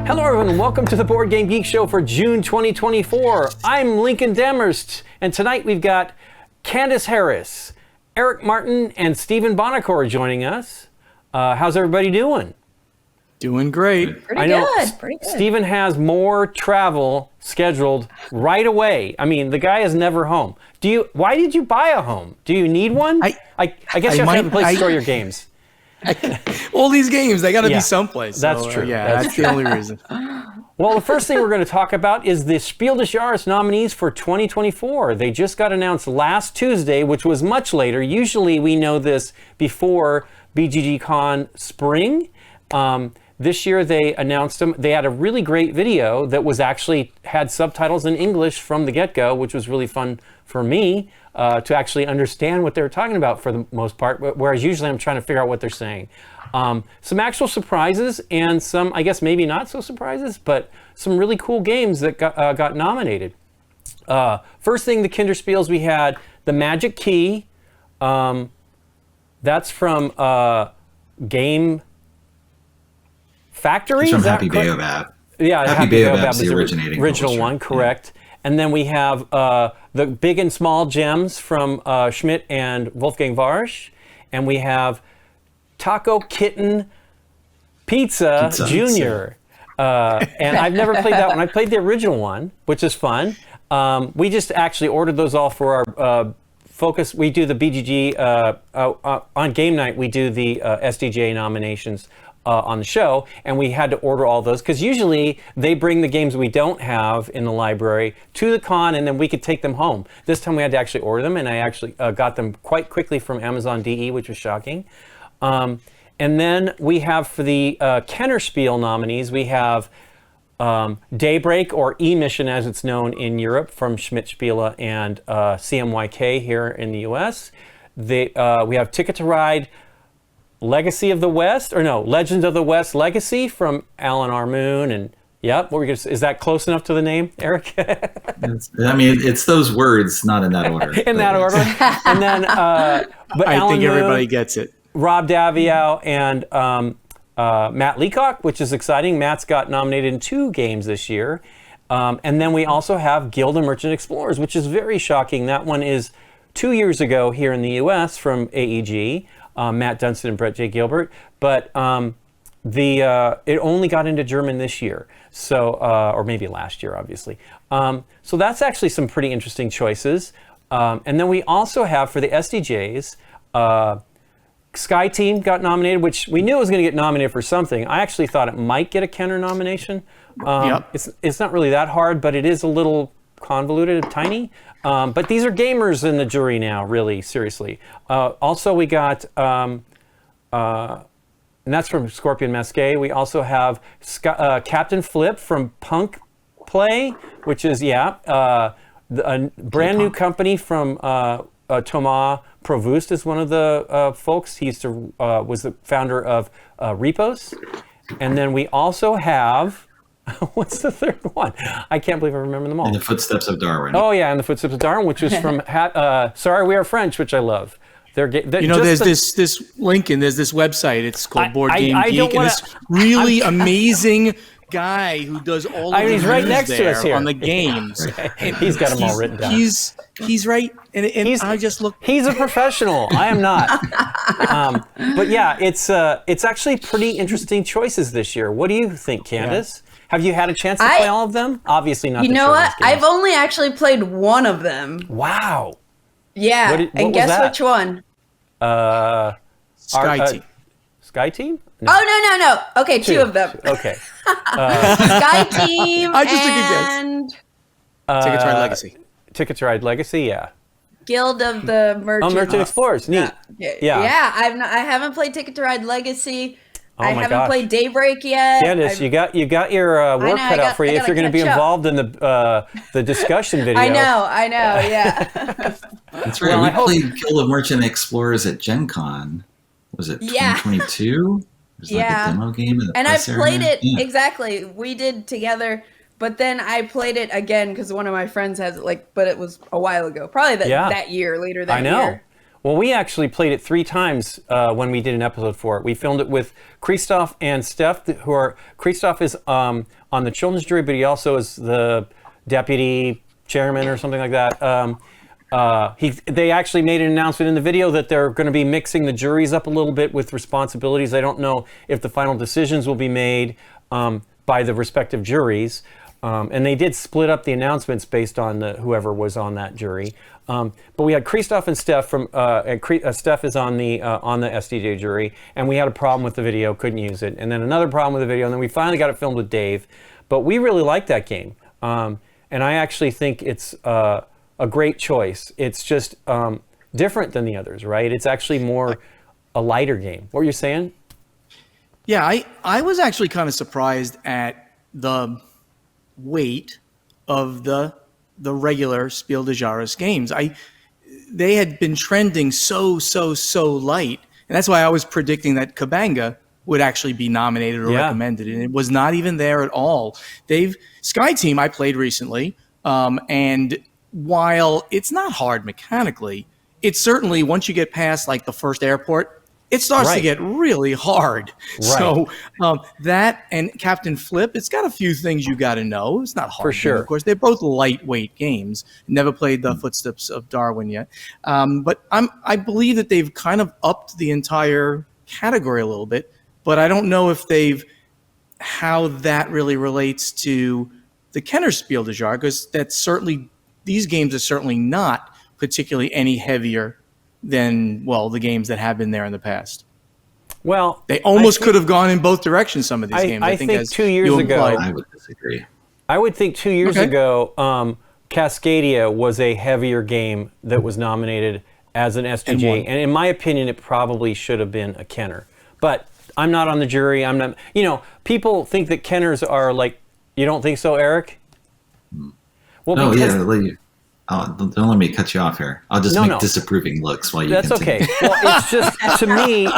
Hello everyone, welcome to the Board Game Geek Show for June 2024. I'm Lincoln Demmerst, and tonight we've got Candice Harris, Eric Martin, and Stephen Bonacore joining us. How's everybody doing? Doing great. Pretty good. Stephen has more travel scheduled right away. I mean, the guy is never home. Why did you buy a home? Do you need one? I guess you have a place to store your games. All these games, they got to be someplace. That's true. That's the only reason. Well, the first thing we're going to talk about is the Spiel des Jahres nominees for 2024. They just got announced last Tuesday, which was much later. Usually we know this before BGG Con Spring. This year they announced them. They had a really great video that was actually had subtitles in English from the get-go, which was really fun for me to actually understand what they were talking about for the most part, whereas usually I'm trying to figure out what they're saying. Some actual surprises and some, I guess, maybe not so surprises, but some really cool games that got nominated. First thing, the Kinderspiels, we had the Magic Key. That's from Game Factory. It's from Happy Baobab. Yeah, Happy Baobab is the original one, correct. Yeah. And then we have the Big and Small Gems from Schmidt and Wolfgang Warsch. And we have Taco Kitten Pizza Jr. And I've never played that one. I played the original one, which is fun. We just actually ordered those all for our focus. We do the BGG, on game night, we do the SDJ nominations on the show, and we had to order all those because usually they bring the games we don't have in the library to the con and then we could take them home. This time we had to actually order them, and I actually got them quite quickly from Amazon DE, which was shocking. And then we have for the Kennerspiel nominees, we have Daybreak, or E-Mission as it's known in Europe, from Schmidt Spiele and CMYK here in the US. We have Ticket to Ride Legacy of the West, or no, Legend of the West Legacy from Alan R. Moon, and yep. What were we gonna say? Is that close enough to the name, Eric? It's those words, not in that order. In that order, and then but I Alan think Moon, everybody gets it. Rob Daviau and Matt Leacock, which is exciting. Matt's got nominated in 2 games this year, and then we also have Guild of Merchant Explorers, which is very shocking. That one is 2 years ago here in the U.S. from AEG. Matt Dunstan and Brett J. Gilbert, but it only got into German this year, so or maybe last year, obviously. So that's actually some pretty interesting choices. And then we also have for the SDJs, Sky Team got nominated, which we knew it was going to get nominated for something. I actually thought it might get a Kenner nomination. It's not really that hard, but it is a little convoluted, tiny. But these are gamers in the jury now, really, seriously. Also, we got, and that's from Scorpion Masqué. We also have Captain Flip from Punk Play, which is, a brand new company from Thomas Provost is one of the folks. He was the founder of Repos. And then we also have... What's the third one? I can't believe I remember them all. In the Footsteps of Darwin. Oh yeah, In the Footsteps of Darwin, which was from Sorry We Are French, which I love. There's this Lincoln. There's this website. It's called BoardGameGeek, and this really amazing guy who does all of the he's right next to us here on the games. He's got them all written down. He's right, and I just look. He's a professional. I am not. But yeah, it's actually pretty interesting choices this year. What do you think, Candice? Yeah. Have you had a chance to play all of them? Obviously not. You know what? I've only actually played one of them. Wow. Yeah, and guess which one? Sky Team. Sky Team? No. Oh, no. Okay, two of them. Okay. Sky Team I just took a guess. Ticket to Ride Legacy. Ticket to Ride Legacy, yeah. Guild of the Merchant. Oh, Merchant Explorers, neat. Yeah. I haven't played Ticket to Ride Legacy. Oh I haven't played Daybreak yet. Candice, you got your work cut out for you if you're going to be involved in the discussion video. I know, yeah. That's right. Well, we played Guild of Merchant Explorers at Gen Con. Was it 2022? There's like a demo game. And I played it, exactly. We did together, but then I played it again because one of my friends has it, but it was a while ago. Probably that year, later that year. I know. Well, we actually played it 3 times when we did an episode for it. We filmed it with Christoph and Steph, Christoph is on the children's jury, but he also is the deputy chairman or something like that. They actually made an announcement in the video that they're going to be mixing the juries up a little bit with responsibilities. I don't know if the final decisions will be made by the respective juries. And they did split up the announcements based on whoever was on that jury. But we had Christoph and Steph Steph is on the SDJ jury, and we had a problem with the video, couldn't use it. And then another problem with the video, and then we finally got it filmed with Dave. But we really like that game. And I actually think it's a great choice. It's just different than the others, right? It's actually more a lighter game. What were you saying? Yeah, I was actually kind of surprised at the weight of the regular Spiel des Jahres games. They had been trending so light, and that's why I was predicting that Kabanga would actually be nominated or recommended, and it was not even there at all. Sky Team I played recently, and while it's not hard mechanically, it's certainly, once you get past like the first airport, it starts to get really hard. Right. So that and Captain Flip, it's got a few things you got to know. It's not hard. For sure. Of course, they're both lightweight games. Never played the Footsteps of Darwin yet. But I believe that they've kind of upped the entire category a little bit. But I don't know if how that really relates to the Kenner Spiel des Jahres, because these games are certainly not particularly any heavier than, the games that have been there in the past. Well, they almost could have gone in both directions, some of these games. I think 2 years ago, I would disagree. I would think 2 years ago, Cascadia was a heavier game that was nominated as an SDJ. And in my opinion, it probably should have been a Kenner. But I'm not on the jury. I'm not, people think that Kenners are like, you don't think so, Eric? Well, don't let me cut you off here. I'll just make disapproving looks while you continue. That's okay. Well, it's just, to me,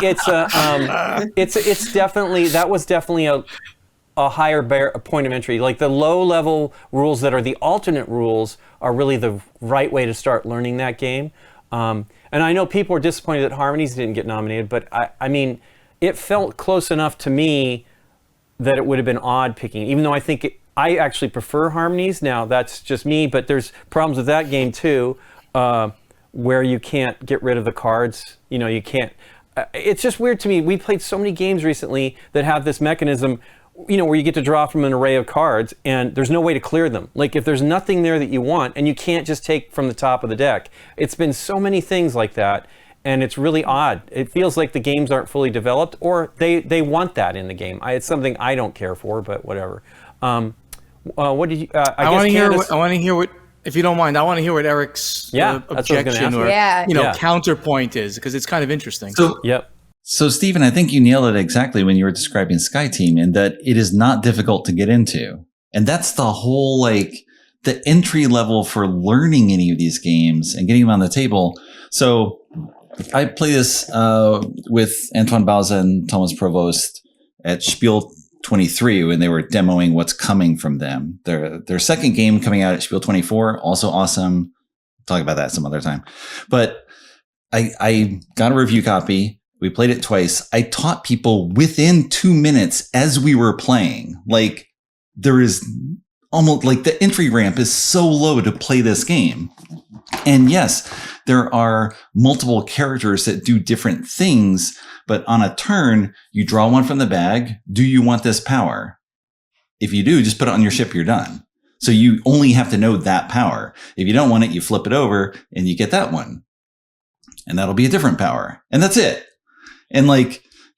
it's definitely, that was definitely a higher point of entry. Like the low level rules that are the alternate rules are really the right way to start learning that game. And I know people are disappointed that Harmonies didn't get nominated, but I mean, it felt close enough to me that it would have been odd picking, even though I actually prefer Harmonies. Now, that's just me, but there's problems with that game too, where you can't get rid of the cards. You can't. It's just weird to me. We played so many games recently that have this mechanism, where you get to draw from an array of cards, and there's no way to clear them. Like if there's nothing there that you want, and you can't just take from the top of the deck. It's been so many things like that, and it's really odd. It feels like the games aren't fully developed, or they want that in the game. It's something I don't care for, but whatever. What did you? I want to hear what. If you don't mind, I want to hear what Eric's objection or counterpoint is, because it's kind of interesting. So Stephen, I think you nailed it exactly when you were describing Sky Team, in that it is not difficult to get into, and that's the whole the entry level for learning any of these games and getting them on the table. So I play this with Antoine Bauza and Thomas Provost at Spiel 23 when they were demoing what's coming from them. Their second game coming out at Spiel 24, also awesome. Talk about that some other time. But I got a review copy. We played it twice. I taught people within 2 minutes as we were playing. There is almost the entry ramp is so low to play this game. And yes, there are multiple characters that do different things, but on a turn, you draw one from the bag. Do you want this power? If you do, just put it on your ship, you're done. So you only have to know that power. If you don't want it, you flip it over and you get that one. And that'll be a different power. And that's it. And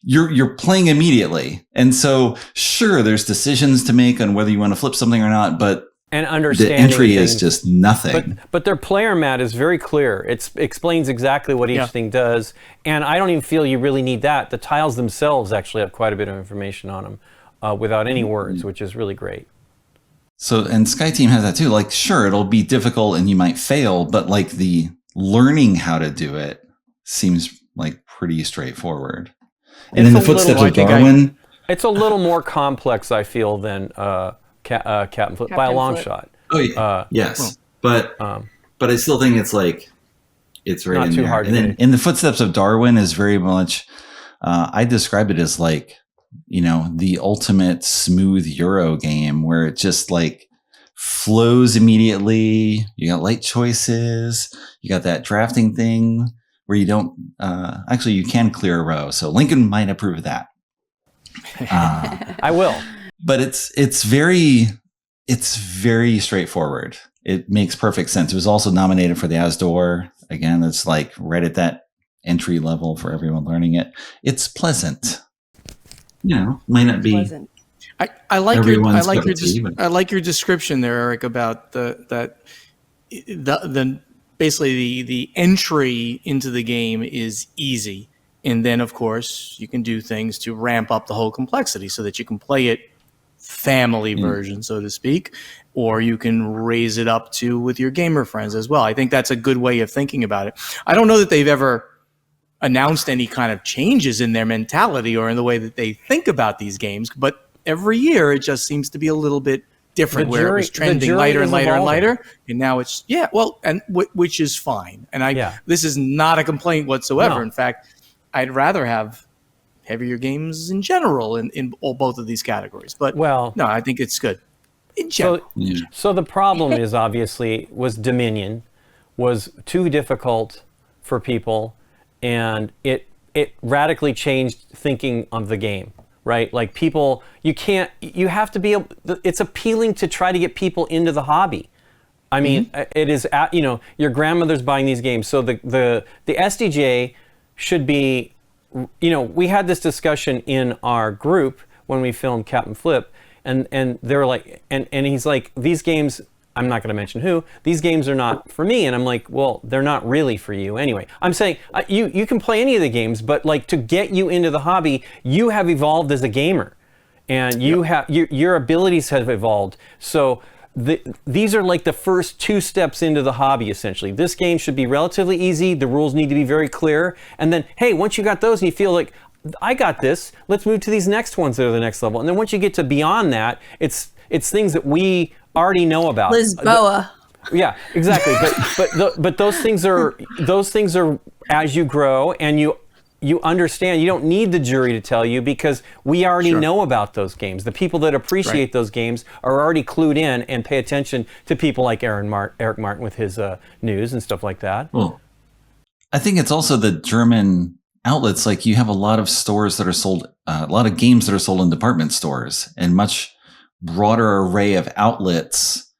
you're playing immediately. And so sure, there's decisions to make on whether you want to flip something or not, but the entry is just nothing. But their player mat is very clear. It explains exactly what each thing does. And I don't even feel you really need that. The tiles themselves actually have quite a bit of information on them without any words, which is really great. So, and Sky Team has that too. Sure, it'll be difficult and you might fail, but the learning how to do it seems pretty straightforward. And in the Footsteps of Darwin, it's a little more complex, I feel, than Captain Flip by a long shot. Oh yeah, yes, but I still think it's It's right Not in too there. hard And to then get. In the Footsteps of Darwin is very much, I describe it as like, the ultimate smooth Euro game where it just like flows immediately. You got light choices. You got that drafting thing where you don't, actually you can clear a row. So Lincoln might approve of that. I will. But it's very straightforward. It makes perfect sense. It was also nominated for the Asdor. Again, it's like right at that entry level for everyone learning it. It's pleasant. Might not be Pleasant. I like everyone's cup of tea, but I like your description there, Eric, about the basically the entry into the game is easy, and then of course you can do things to ramp up the whole complexity so that you can play it family version, so to speak, or you can raise it up to with your gamer friends as well. I think that's a good way of thinking about it. I don't know that they've ever announced any kind of changes in their mentality or in the way that they think about these games, but every year it just seems to be a little bit different, where it was trending lighter and lighter and lighter, and now it's which is fine. And this is not a complaint whatsoever. No. In fact, I'd rather have heavier games in general in both of these categories. But no, I think it's good in general. So the problem is obviously was Dominion was too difficult for people, and it radically changed thinking of the game, right? Like people, you have to be able, it's appealing to try to get people into the hobby. I mean, it is, your grandmother's buying these games. So the SDJ should be, we had this discussion in our group when we filmed Captain Flip, and they were like, and he's like, these games, I'm not going to mention who, these games are not for me. And I'm like, well, they're not really for you anyway. I'm saying you can play any of the games, but like to get you into the hobby, you have evolved as a gamer, and you have your abilities have evolved. So these are like the first 2 steps into the hobby, essentially. This game should be relatively easy. The rules need to be very clear. And then, hey, once you got those and you feel like, I got this, let's move to these next ones that are the next level. And then once you get to beyond that, it's things that we already know about. Lisboa. Yeah, exactly. But those things are as you grow and you understand. You don't need the jury to tell you, because we already know about those games. The people that appreciate those games are already clued in and pay attention to people like Eric Martin with his news and stuff like that. Well, I think it's also the German outlets. Like, you have a lot of stores that are sold, a lot of games that are sold in department stores, and much broader array of outlets.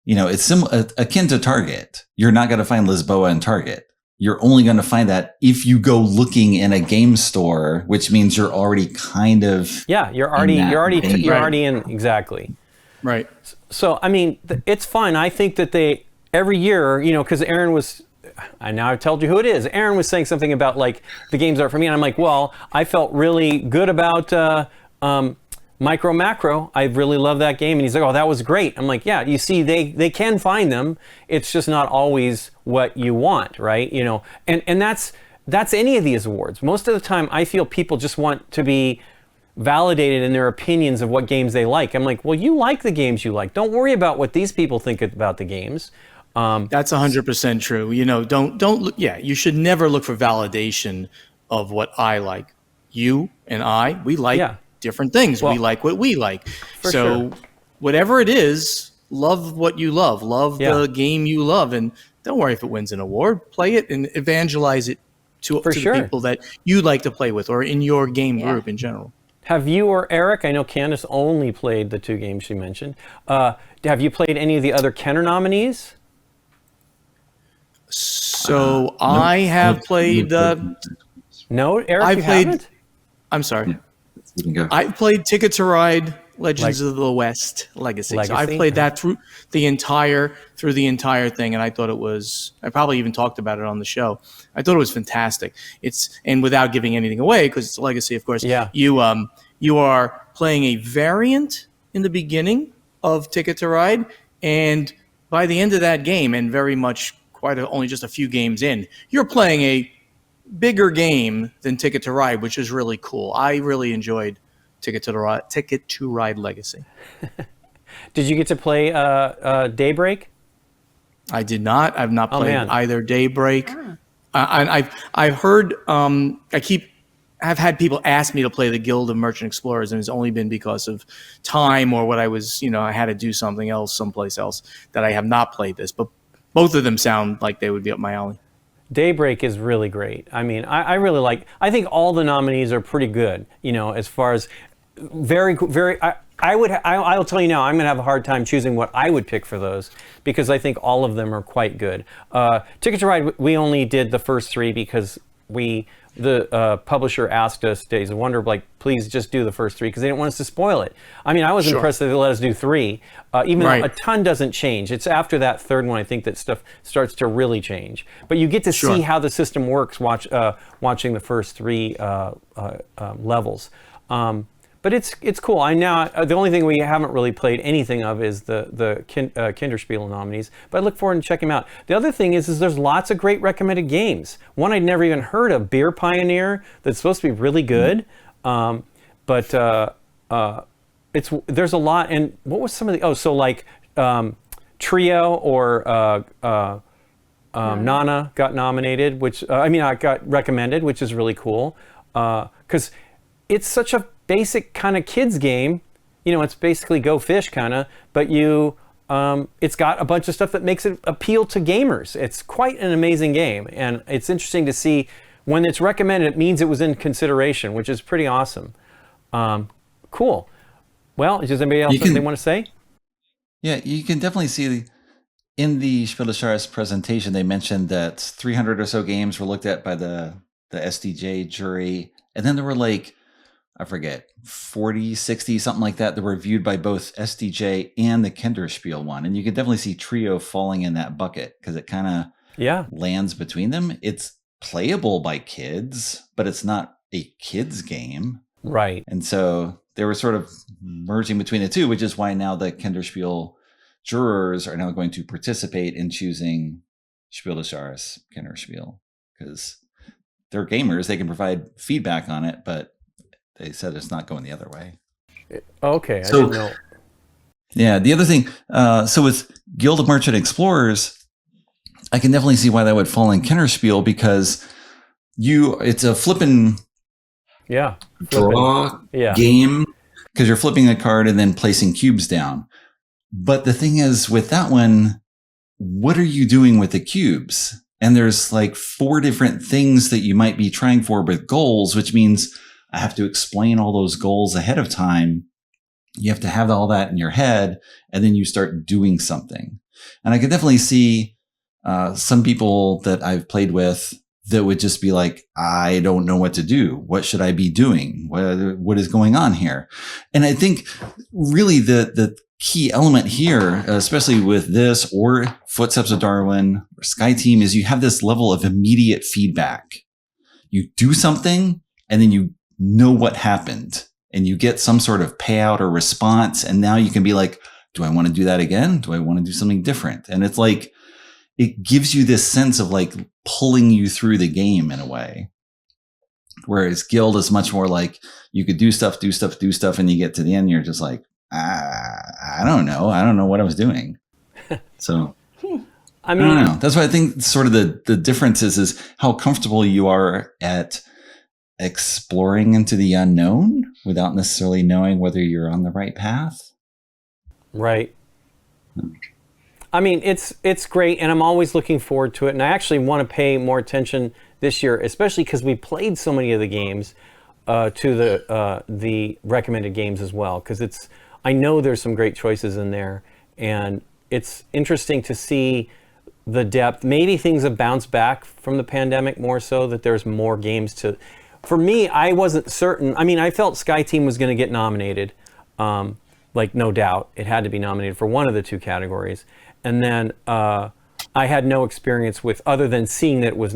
It's akin to Target. You're not going to find Lisboa in Target. You're only going to find that if you go looking in a game store, which means you're already kind of you're already in, exactly. Right. So I mean, it's fine. I think that they every year, because Aaron was, now I've told you who it is. Aaron was saying something about like the games aren't for me, and I'm like, well, I felt really good about Micro Macro. I really love that game. And he's like, oh, that was great. I'm like, yeah, you see, they can find them. It's just not always what you want, right? And that's any of these awards. Most of the time, I feel people just want to be validated in their opinions of what games they like. I'm like, well, you like the games you like. Don't worry about what these people think about the games. That's 100% true. Don't look. Yeah, you should never look for validation of what I like. You and we like different things. We like what we like. So whatever it is, love what you love. Love the game you love, and don't worry if it wins an award. Play it and evangelize it to the people that you like to play with, or in your game group in general. Have you or Eric, I know Candice only played the 2 games she mentioned. Have you played any of the other Kenner nominees? So I have played. No, Eric, haven't? I'm sorry. Yeah. You can go. I played Ticket to Ride Legends of the West Legacy. So I played that through the entire thing, and I thought it was. I probably even talked about it on the show. I thought it was fantastic. And without giving anything away, because it's a Legacy, of course. Yeah. You are playing a variant in the beginning of Ticket to Ride, and by the end of that game, and very much only just a few games in, you're playing a bigger game than Ticket to Ride, which is really cool. I really enjoyed Ticket to Ride Legacy. Did you get to play Daybreak? I did not. I've not played either Daybreak I've heard I've had people ask me to play the Guild of Merchant Explorers, and it's only been because of time or what I was, I had to do something else someplace else that I have not played this. But both of them sound like they would be up my alley. Daybreak is really great. I mean, I really like. I think all the nominees are pretty good. as far as very. I'll tell you now, I'm going to have a hard time choosing what I would pick for those because I think all of them are quite good. Ticket to Ride, we only did the first 3 because the publisher asked us, Days of Wonder, like, please just do the first 3 because they didn't want us to spoil it. I mean, I was impressed that they let us do 3, even though a ton doesn't change. It's after that third one, I think, that stuff starts to really change. But you get to see how the system works watching the first 3 levels. But it's cool. The only thing we haven't really played anything of is the Kinderspiel nominees, but I look forward to checking them out. The other thing is there's lots of great recommended games. One I'd never even heard of, Beer Pioneer, that's supposed to be really good, but there's a lot. And what was some of the Trio or Nana got nominated, which I got recommended, which is really cool because it's such a basic kind of kids game. It's basically Go Fish kind of, but it's got a bunch of stuff that makes it appeal to gamers. It's quite an amazing game, and it's interesting to see when it's recommended, it means it was in consideration, which is pretty awesome. Cool. Well, does anybody else have anything they want to say? Yeah, you can definitely see in the Spiel des Jahres presentation, they mentioned that 300 or so games were looked at by the SDJ jury, and then there were I forget, 40, 60, something like that were reviewed by both SDJ and the Kinderspiel one. And you can definitely see Trio falling in that bucket because it kind of lands between them. It's playable by kids, but it's not a kids game. Right. And so they were sort of merging between the two, which is why now the Kinderspiel jurors are now going to participate in choosing Spiel des Jahres Kinderspiel because they're gamers. They can provide feedback on it, but they said it's not going the other way. Okay, I didn't know. Yeah, the other thing, so with Guild of Merchant Explorers, I can definitely see why that would fall in Kinderspiel because it's a flipping draw game because you're flipping a card and then placing cubes down. But the thing is, with that one, what are you doing with the cubes? And there's 4 different things that you might be trying for with goals, which means I have to explain all those goals ahead of time. You have to have all that in your head, and then you start doing something. And I could definitely see some people that I've played with that would just be like, I don't know what to do. What should I be doing? What is going on here? And I think really the key element here, especially with this or Footsteps of Darwin or Sky Team, is you have this level of immediate feedback. You do something, and then you know what happened and you get some sort of payout or response. And now you can be like, do I want to do that again? Do I want to do something different? And it's it gives you this sense of pulling you through the game in a way. Whereas Guild is much more you could do stuff. And you get to the end, you're just I don't know. I don't know what I was doing. So I don't know. That's why I think sort of the difference is how comfortable you are at exploring into the unknown without necessarily knowing whether you're on the right path. Right. I mean, it's great, and I'm always looking forward to it. And I actually want to pay more attention this year, especially because we played so many of the games to the recommended games as well. Because I know there's some great choices in there, and it's interesting to see the depth. Maybe things have bounced back from the pandemic more so that there's more games to. For me, I wasn't certain. I mean, I felt Sky Team was going to get nominated, no doubt. It had to be nominated for one of the 2 categories. And then I had no experience with, other than seeing that it was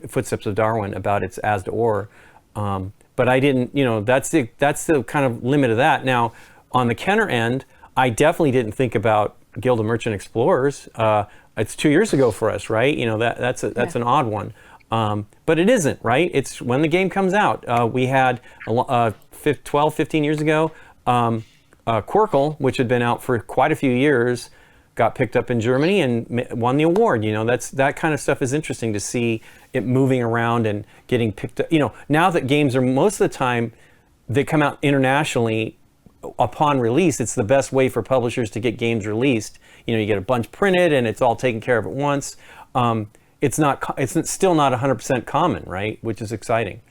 Footsteps of Darwin about its As to Or. But I didn't, that's the kind of limit of that. Now, on the Kenner end, I definitely didn't think about Guild of Merchant Explorers. It's 2 years ago for us, right? That's an odd one. But it isn't, right? It's when the game comes out. We had 12, 15 years ago, Quirkle, which had been out for quite a few years, got picked up in Germany and won the award. That kind of stuff is interesting to see it moving around and getting picked up. Now that games are most of the time they come out internationally upon release, it's the best way for publishers to get games released. You get a bunch printed and it's all taken care of at once. It's still not 100% common, right? Which is exciting.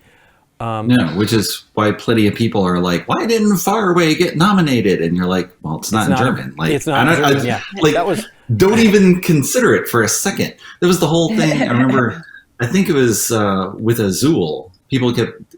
No, which is why plenty of people are like, why didn't Faraway get nominated? And you're like, well, it's not in German. It's not in German, yeah. Don't even consider it for a second. That was the whole thing. I remember, I think it was with Azul. People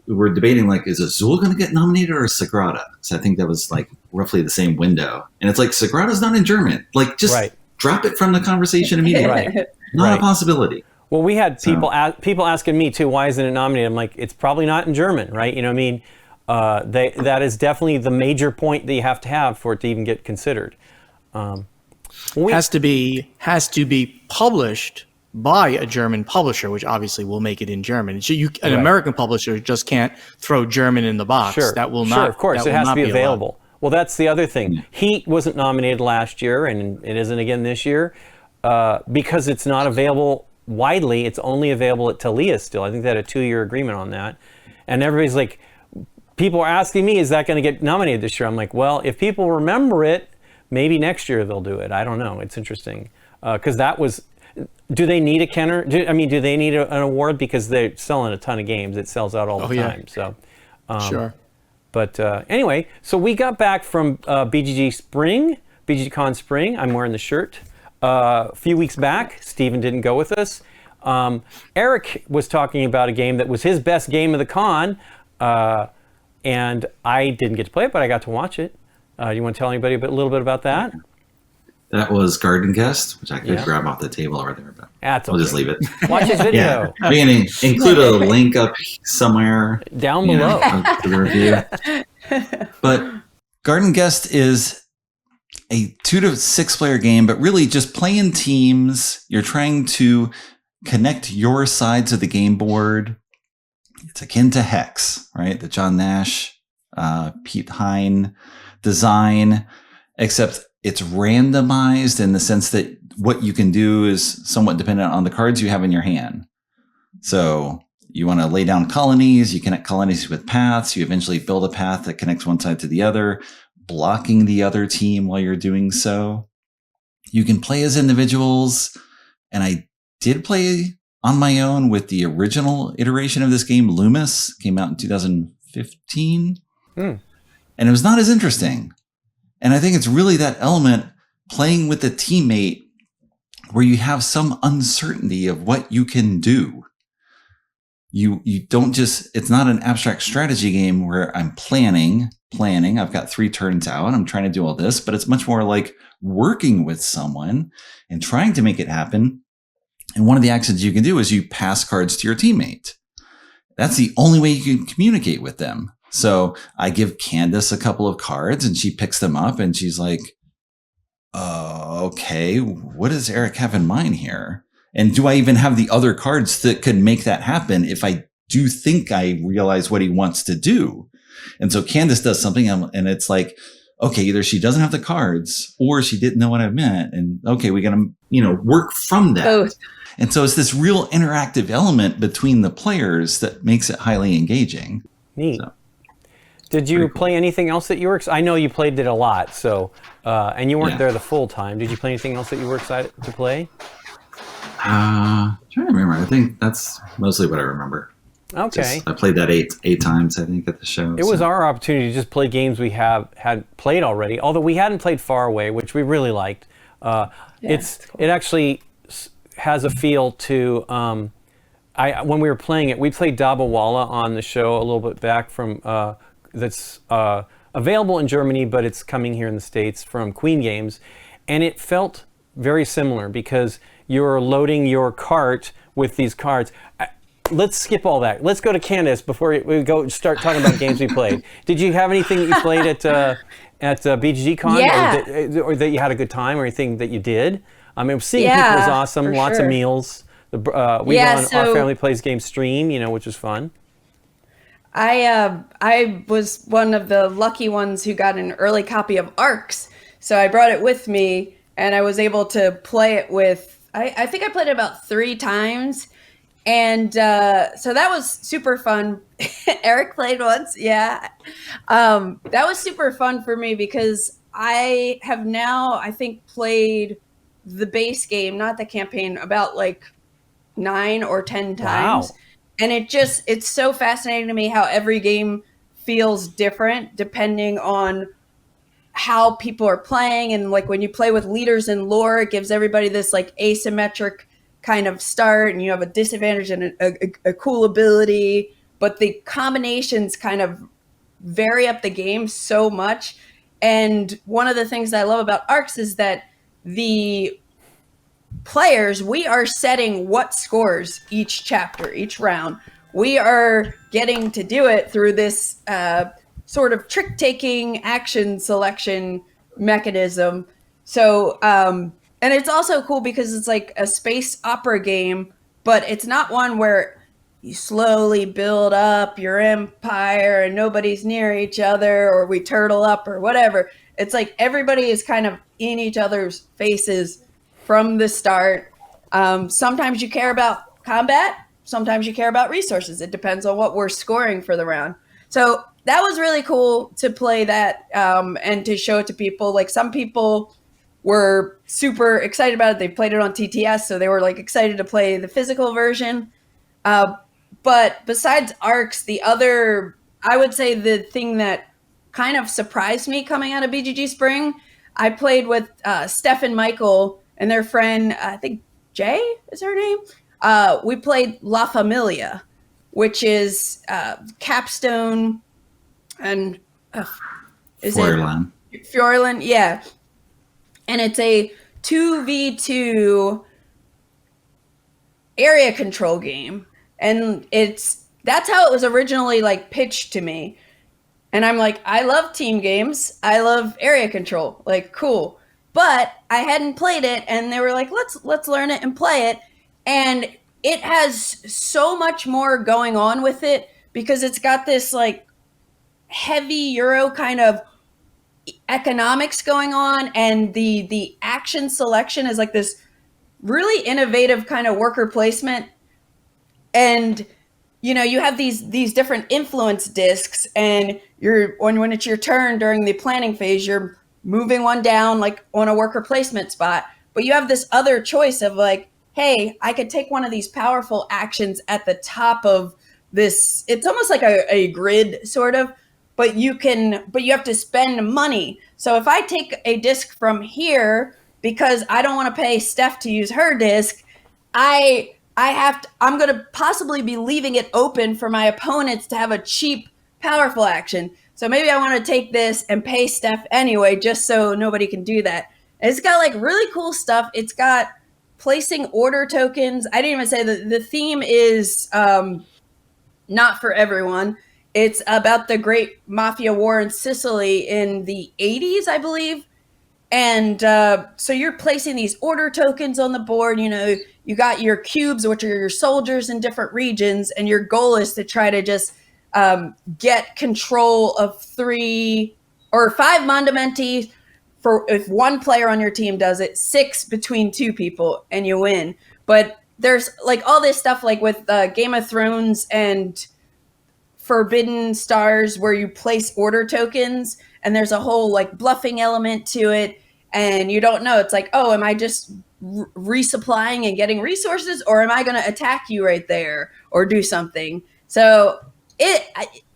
were debating, like, is Azul going to get nominated or Sagrada? So I think that was like roughly the same window. And it's like, Sagrada's not in German. Like, just drop it from the conversation immediately. Not a possibility. Well, we had people asking me too, why isn't it nominated? I'm like, it's probably not in German, right? That is definitely the major point that you have to have for it to even get considered. Has to be published by a German publisher, which obviously will make it in German. An American publisher just can't throw German in the box. Sure, that will not. Sure, of course, it has to be available. Well, that's the other thing. Heat wasn't nominated last year, and it isn't again this year, because it's not available widely. It's only available at Thalia still. I think they had a 2-year agreement on that. And everybody's like, people are asking me, is that going to get nominated this year? I'm like, well, if people remember it, maybe next year they'll do it. I don't know. It's interesting. Because do they need a Kenner? Do they need an award? Because they're selling a ton of games. It sells out all the time. So, sure. But anyway, so we got back from BGG Spring, BGG Con Spring. I'm wearing the shirt. A few weeks back, Stephen didn't go with us. Eric was talking about a game that was his best game of the con, and I didn't get to play it, but I got to watch it. Do you want to tell anybody a little bit about that? That was Garden Guest, which I could grab off the table over there, but I'll just leave it. Watch his video. We can include a link up somewhere down below to the review. But Garden Guest is a 2 to 6 player game, but really just playing teams. You're trying to connect your sides of the game board. It's akin to Hex, right? The John Nash, Pete Hine design, except it's randomized in the sense that what you can do is somewhat dependent on the cards you have in your hand. So you want to lay down colonies, you connect colonies with paths, you eventually build a path that connects one side to the other, blocking the other team while you're doing so. You can play as individuals, and I did play on my own with the original iteration of this game, Loomis, came out in 2015, and it was not as interesting. And I think it's really that element, playing with a teammate where you have some uncertainty of what you can do. You don't just, it's not an abstract strategy game where I'm planning. I've got 3 turns out. I'm trying to do all this, but it's much more like working with someone and trying to make it happen. And one of the actions you can do is you pass cards to your teammate. That's the only way you can communicate with them. So I give Candice a couple of cards and she picks them up and she's like, okay, what does Eric have in mind here? And do I even have the other cards that could make that happen if I do think I realize what he wants to do? And so Candice does something and it's like, okay, either she doesn't have the cards or she didn't know what I meant. And okay, we got to, work from that. Both. And so it's this real interactive element between the players that makes it highly engaging. Neat. So, did you play anything else that you were excited? I know you played it a lot, so, and you weren't there the full time. Did you play anything else that you were excited to play? I'm trying to remember. I think that's mostly what I remember. Okay. I played that eight times, I think, at the show. It was our opportunity to just play games we had played already, although we hadn't played Far Away, which we really liked. It actually has a feel to, when we were playing it, we played Dabawala on the show a little bit back from, that's available in Germany, but it's coming here in the States from Queen Games. And it felt very similar because you're loading your cart with these cards. Let's skip all that. Let's go to Candice before we go start talking about games we played. Did you have anything that you played at BGG Con? Yeah. Or that you had a good time, or anything that you did? I mean, seeing people was awesome. Lots of meals. We were on Our Family Plays Games stream, which was fun. I was one of the lucky ones who got an early copy of ARCs, so I brought it with me and I was able to play it with, I think I played it about 3 times. And so that was super fun. Eric played once. Yeah. That was super fun for me because I have now, I think, played the base game, not the campaign, about like 9 or 10 times. Wow. And it's so fascinating to me how every game feels different depending on how people are playing. And like when you play with leaders in lore, it gives everybody this like asymmetric kind of start, and you have a disadvantage and a cool ability, but the combinations kind of vary up the game so much. And one of the things that I love about ARCs is that the players, we are setting what scores each chapter, each round. We are getting to do it through this sort of trick-taking action selection mechanism. So, and it's also cool because it's like a space opera game, but it's not one where you slowly build up your empire and nobody's near each other, or we turtle up or whatever. It's like everybody is kind of in each other's faces from the start. Sometimes you care about combat, sometimes you care about resources. It depends on what we're scoring for the round. So that was really cool to play that and to show it to people. Like some people were super excited about it. They played it on TTS, so they were like excited to play the physical version. But besides ARCs, I would say the thing that kind of surprised me coming out of BGG Spring, I played with Steph and Michael and their friend, I think Jay is her name. We played La Familia, which is Capstone and is Feuerland. it Feuerland? Yeah. And it's a 2v2 area control game. And that's how it was originally like pitched to me. And I'm like, I love team games. I love area control. Like, cool. But I hadn't played it, and they were like, let's learn it and play it. And it has so much more going on with it because it's got this like heavy Euro kind of economics going on, and the action selection is like this really innovative kind of worker placement. And you know, you have these different influence discs, and when it's your turn during the planning phase, you're moving one down like on a worker placement spot. But you have this other choice of like, hey, I could take one of these powerful actions at the top of this. It's almost like a grid sort of, but you have to spend money. So if I take a disc from here because I don't want to pay Steph to use her disc, I'm going to possibly be leaving it open for my opponents to have a cheap, powerful action. So maybe I want to take this and pay Steph anyway, just so nobody can do that. And it's got like really cool stuff. It's got placing order tokens. I didn't even say that the theme is not for everyone. It's about the Great Mafia War in Sicily in the 80s, I believe. And so you're placing these order tokens on the board. You know, you got your cubes, which are your soldiers in different regions, and your goal is to try to just get control of 3 or 5 mandamenti for if one player on your team does it, 6 between 2 people, and you win. But there's like all this stuff like with Game of Thrones and Forbidden Stars where you place order tokens, and there's a whole like bluffing element to it, and you don't know. It's like, oh, am I just resupplying and getting resources, or am I going to attack you right there or do something? So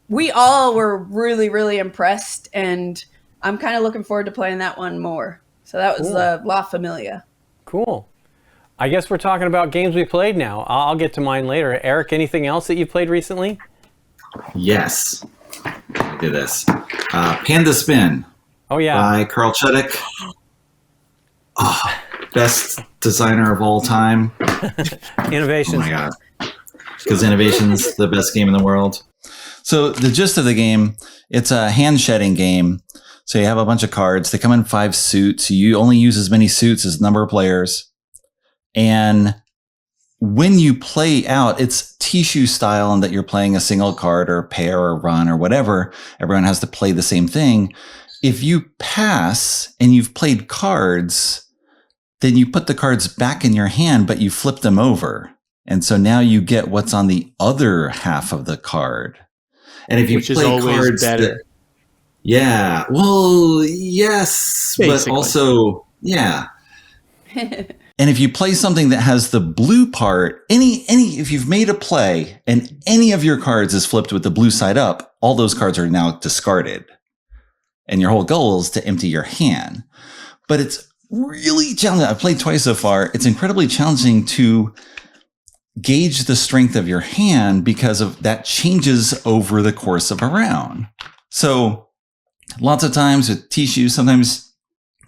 we all were really, really impressed, and I'm kind of looking forward to playing that one more. So that was La Familia. Cool. I guess we're talking about games we played now. I'll get to mine later. Eric, anything else that you played recently? Yes. Look at this. Panda Spin. Oh, yeah. By Carl Chudik. Oh, best designer of all time. Innovations. Oh, my God. Because Innovation's the best game in the world. So the gist of the game, it's a hand shedding game. So you have a bunch of cards. They come in 5 suits. You only use as many suits as the number of players. And when you play out, it's Tishu style in that you're playing a single card or a pair or run or whatever. Everyone has to play the same thing. If you pass and you've played cards, then you put the cards back in your hand, but you flip them over. And so now you get what's on the other half of the card. And if you Which is play always cards better. yeah, well, yes, Basically. but also, yeah. And if you play something that has the blue part, if you've made a play and any of your cards is flipped with the blue side up, all those cards are now discarded. And your whole goal is to empty your hand. But it's really challenging. I've played twice so far. It's incredibly challenging to gauge the strength of your hand because of that changes over the course of a round. So lots of times with Tishu, sometimes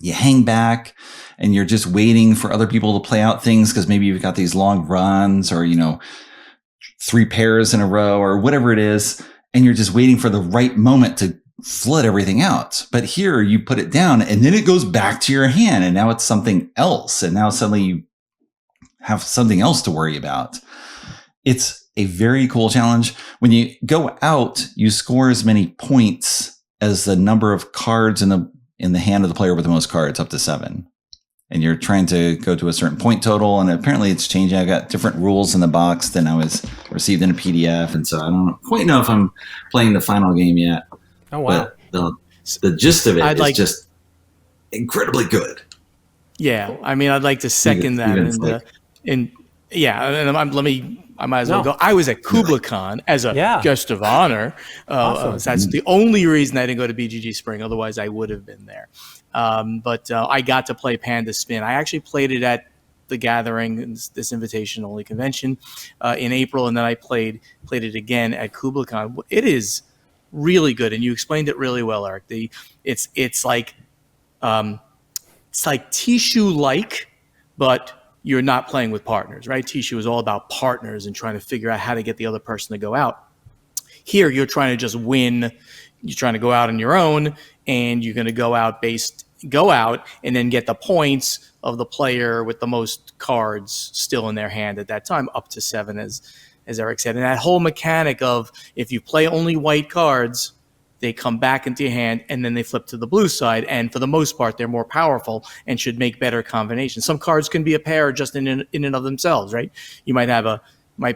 you hang back and you're just waiting for other people to play out things because maybe you've got these long runs or, 3 pairs in a row or whatever it is. And you're just waiting for the right moment to flood everything out. But here you put it down and then it goes back to your hand and now it's something else. And now suddenly you have something else to worry about. It's a very cool challenge. When you go out, you score as many points as the number of cards in the hand of the player with the most cards, up to 7. And you're trying to go to a certain point total. And apparently it's changing. I've got different rules in the box than I was received in a PDF. And so I don't quite know if I'm playing the final game yet. Oh, wow. But the gist of it is just incredibly good. Yeah, I mean, I'd like to second that. I might as well go. I was at KublaCon as a guest of honor. Awesome. That's the only reason I didn't go to BGG Spring. Otherwise, I would have been there. But I got to play Panda Spin. I actually played it at the Gathering, this invitation-only convention, in April, and then I played it again at KublaCon. It is really good, and you explained it really well, Eric. It's like Tishu-like, but you're not playing with partners, right? Tishu is all about partners and trying to figure out how to get the other person to go out. Here, you're trying to just win. You're trying to go out on your own, and you're going to go out and then get the points of the player with the most cards still in their hand at that time, up to 7, as Eric said. And that whole mechanic of if you play only white cards, they come back into your hand and then they flip to the blue side. And for the most part, they're more powerful and should make better combinations. Some cards can be a pair just in and of themselves, right? You might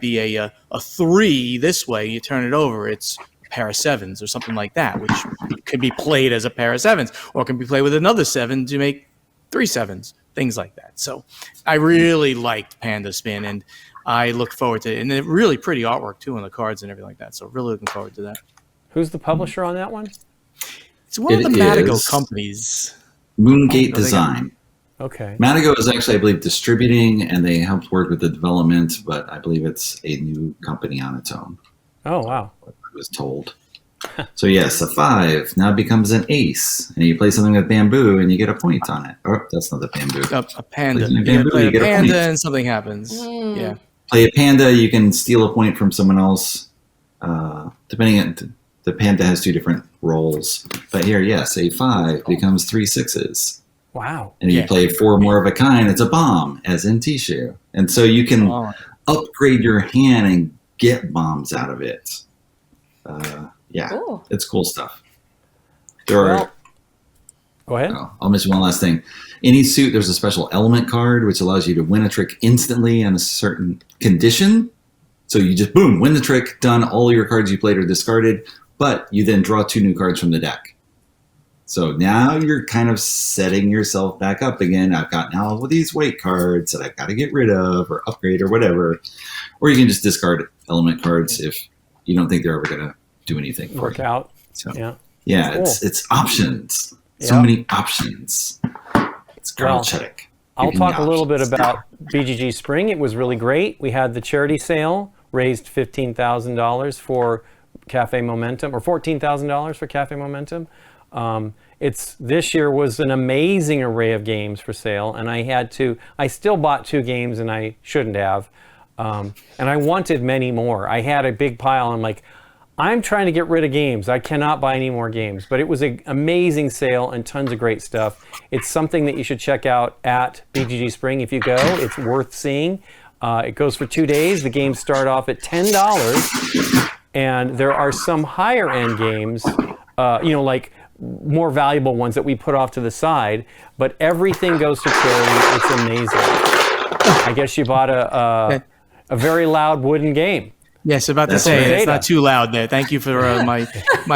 be a 3 this way. You turn it over, it's a pair of 7s or something like that, which could be played as a pair of 7s, or can be played with another 7 to make 3 7s, things like that. So I really liked Panda Spin, and I look forward to it. And they're really pretty artwork too on the cards and everything like that. So really looking forward to that. Who's the publisher on that one? It's one of the Madigo companies. Moongate Design. Okay. Madigo is actually, I believe, distributing, and they helped work with the development, but I believe it's a new company on its own. Oh, wow. I was told. So yes, a 5 now becomes an ace, and you play something with bamboo, and you get a point on it. Oh, that's not the bamboo. A panda. You play a get panda, a point. and something happens. Yeah. Play a panda, you can steal a point from someone else. Depending on the panda has 2 different roles, but here, yes, a 5 becomes 3 6s. Wow. And if you play 4 more of a kind, it's a bomb, as in Tishu. And so you can upgrade your hand and get bombs out of it. Cool. It's cool stuff. Go ahead. I'll mention one last thing. Any suit, there's a special element card, which allows you to win a trick instantly on a certain condition. So you just, boom, win the trick, done. All your cards you played are discarded, but you then draw 2 new cards from the deck. So now you're kind of setting yourself back up again. I've got now all these white cards that I've got to get rid of or upgrade or whatever. Or you can just discard element cards if you don't think they're ever going to do anything for Work you. out. So, Yeah. Yeah, Cool. it's options. So many options. It's Carl Chuddick. I'll talk a little bit about BGG Spring. It was really great. We had the charity sale, raised $15,000 for Cafe Momentum, or $14,000 for Cafe Momentum. This year was an amazing array of games for sale, and I still bought 2 games, and I shouldn't have. And I wanted many more. I had a big pile. I'm like, I'm trying to get rid of games. I cannot buy any more games. But it was an amazing sale and tons of great stuff. It's something that you should check out at BGG Spring if you go. It's worth seeing. It goes for 2 days. The games start off at $10, and there are some higher end games, like more valuable ones that we put off to the side, but everything goes to charity. It's amazing. I guess you bought a very loud wooden game. Yes, about to That's say right. it's not too loud there. Thank you for my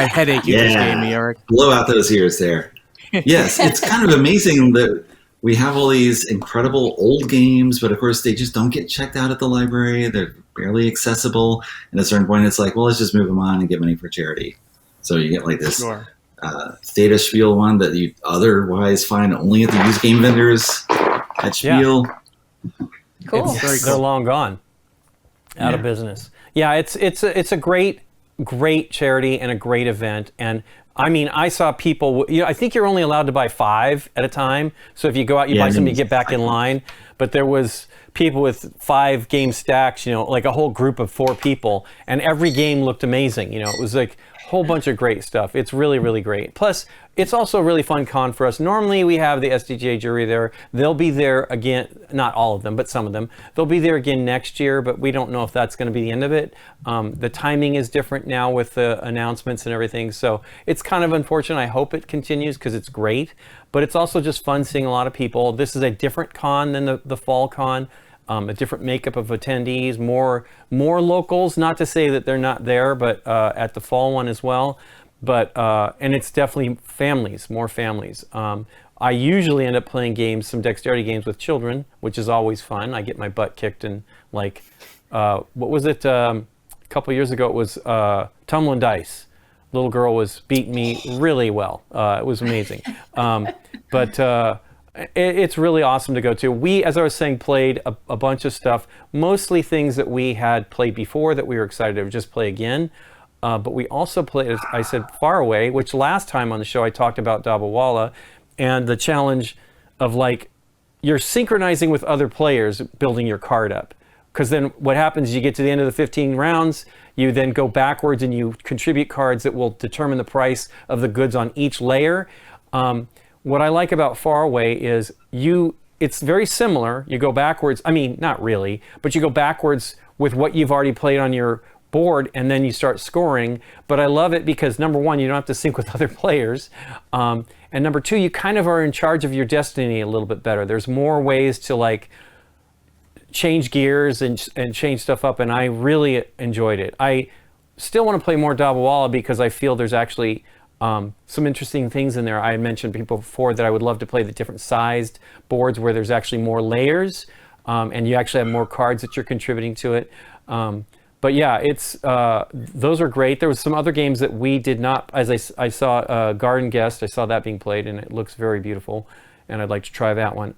headache you just gave me, Eric. Blow out those ears there. Yes, it's kind of amazing that we have all these incredible old games, but of course they just don't get checked out at the library. They're barely accessible. And at a certain point, it's like, well, let's just move them on and get money for charity. So you get like this Theta Spiel one that you otherwise find only at the used game vendors at Spiel. Cool. They're long gone, out of business. Yeah, it's a great charity and a great event. And I mean, I saw people, I think you're only allowed to buy 5 at a time. So if you go out, you buy something, you get back in line. But there was people with 5 game stacks, like a whole group of 4 people. And every game looked amazing. It was like a whole bunch of great stuff. It's really, really great. Plus, it's also a really fun con for us. Normally, we have the SDJ jury there. They'll be there again, not all of them, but some of them. They'll be there again next year, but we don't know if that's going to be the end of it. The timing is different now with the announcements and everything, so it's kind of unfortunate. I hope it continues because it's great, but it's also just fun seeing a lot of people. This is a different con than the fall con. A different makeup of attendees, more locals, not to say that they're not there, but at the fall one as well. But and it's definitely more families. I usually end up playing some dexterity games with children, which is always fun. I get my butt kicked in, like, what was it? A couple years ago, it was tumbling dice. Little girl was beating me really well. It was amazing. But it's really awesome to go to. We, as I was saying, played a bunch of stuff, mostly things that we had played before that we were excited to just play again. But we also played, as I said, Far Away, which last time on the show I talked about Dabbawala and the challenge of, like, you're synchronizing with other players building your card up. Because then what happens is you get to the end of the 15 rounds, you then go backwards and you contribute cards that will determine the price of the goods on each layer. What I like about Far Away is it's very similar. You go backwards, I mean, not really, but you go backwards with what you've already played on your board, and then you start scoring. But I love it because, number one, you don't have to sync with other players, and number two, you kind of are in charge of your destiny a little bit better. There's more ways to, like, change gears and change stuff up, and I really enjoyed it. I still want to play more Dabbawala because I feel there's actually some interesting things in there. I had mentioned people before that I would love to play the different sized boards where there's actually more layers, and you actually have more cards that you're contributing to it. But yeah, those are great. There was some other games that we did not, as I saw Garden Guest, I saw that being played, and it looks very beautiful, and I'd like to try that one.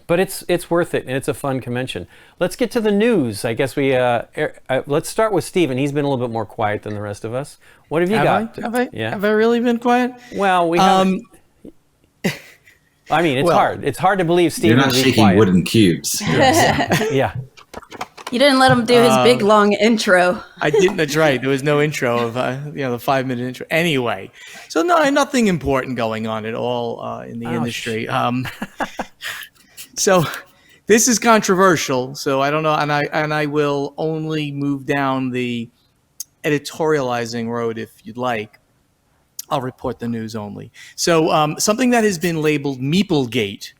But it's worth it, and it's a fun convention. Let's get to the news. I guess let's start with Steven. He's been a little bit more quiet than the rest of us. What have you got? Have I really been quiet? Well, we haven't. I mean, it's hard. It's hard to believe Steven. You're not shaking wooden cubes. Yeah. You didn't let him do his big long intro. I didn't. That's right. There was no intro of the 5-minute intro. Anyway, so nothing important going on at all in the industry. So this is controversial. So I don't know, and I will only move down the editorializing road if you'd like. I'll report the news only. So something that has been labeled Meeplegate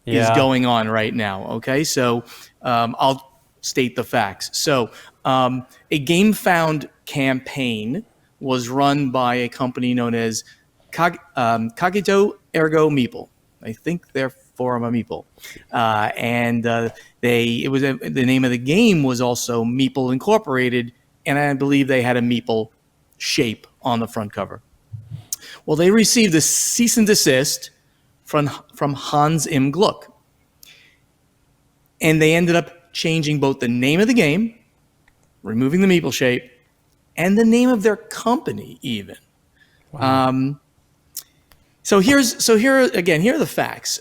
is going on right now. Okay, so I'll state the facts. So a GameFound campaign was run by a company known as Cogito Ergo Meeple. I think they're from a Meeple. And the name of the game was also Meeple Incorporated, and I believe they had a Meeple shape on the front cover. Well, they received a cease and desist from Hans Im Gluck. And they ended up changing both the name of the game, removing the Meeple shape, and the name of their company even. Wow. So here are the facts.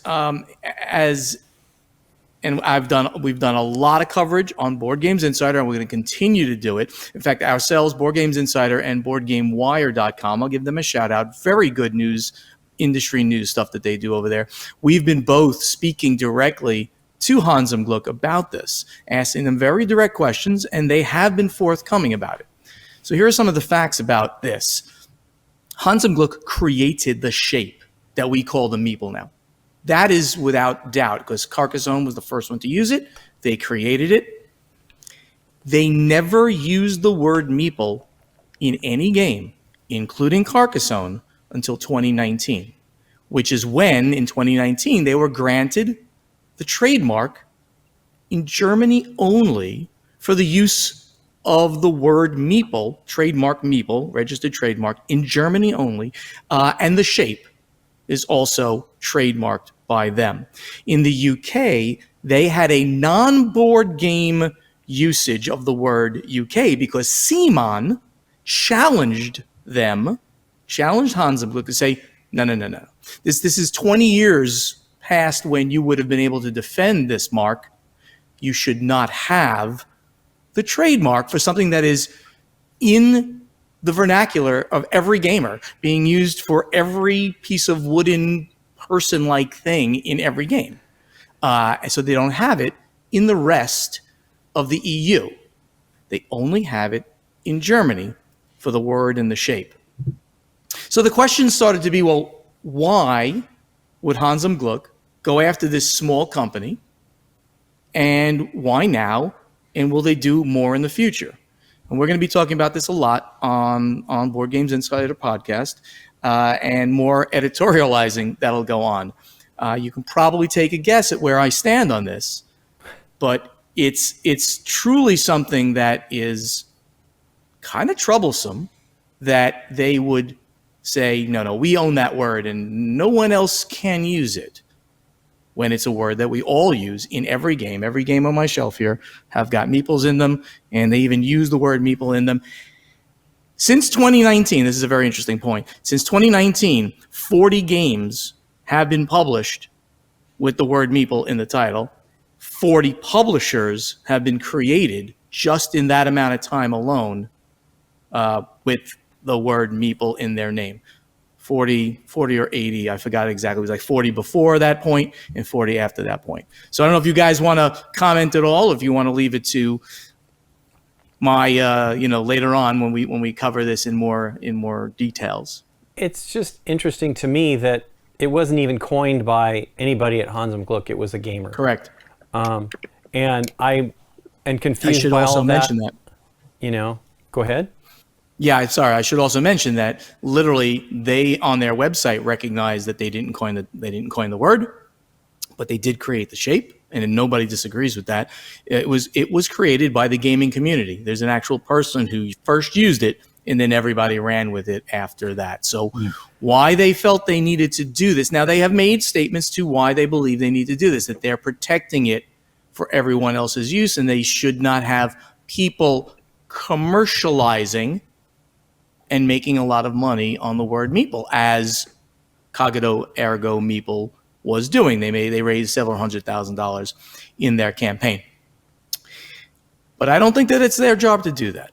We've done a lot of coverage on Board Games Insider, and we're going to continue to do it. In fact, ourselves, Board Games Insider and BoardGameWire.com, I'll give them a shout out. Very good news, industry news stuff that they do over there. We've been both speaking directly to Hans Im Gluck about this, asking them very direct questions, and they have been forthcoming about it. So here are some of the facts about this. Hans im Glück created the shape that we call the meeple now. That is without doubt, because Carcassonne was the first one to use it. They created it. They never used the word meeple in any game, including Carcassonne, until 2019, which is when, in 2019, they were granted the trademark in Germany only for the use of the word meeple, trademark meeple, registered trademark, in Germany only, and the shape is also trademarked by them. In the UK, they had a non-board game usage of the word UK because Simon challenged Hans im Glück to say, no. This is 20 years past when you would have been able to defend this mark. You should not have the trademark for something that is in the vernacular of every gamer, being used for every piece of wooden person-like thing in every game. So they don't have it in the rest of the EU. They only have it in Germany for the word and the shape. So the question started to be, well, why would Hans im Glück go after this small company? And why now? And will they do more in the future? And we're going to be talking about this a lot on Board Games Insider podcast, and more editorializing that'll go on. You can probably take a guess at where I stand on this, but it's truly something that is kind of troublesome that they would say, no, we own that word and no one else can use it, when it's a word that we all use in every game. Every game on my shelf here have got meeples in them, and they even use the word meeple in them. Since 2019, this is a very interesting point. Since 2019, 40 games have been published with the word meeple in the title. 40 publishers have been created just in that amount of time alone with the word meeple in their name. 40 or 80, I forgot exactly. It was like 40 before that point and 40 after that point. So I don't know if you guys want to comment at all, if you want to leave it to my, later on when we cover this in more details. It's just interesting to me that it wasn't even coined by anybody at Hans im Glück. It was a gamer. Correct. And I am confused I should by also all of that. mention that. Go ahead. Yeah, sorry. I should also mention that literally they on their website recognize that they didn't coin the word, but they did create the shape, and nobody disagrees with that. It was created by the gaming community. There's an actual person who first used it, and then everybody ran with it after that. So why they felt they needed to do this. Now, they have made statements to why they believe they need to do this, that they're protecting it for everyone else's use, and they should not have people commercializing and making a lot of money on the word meeple, as Cogito Ergo Meeple was doing. They raised several $100,000 in their campaign. But I don't think that it's their job to do that.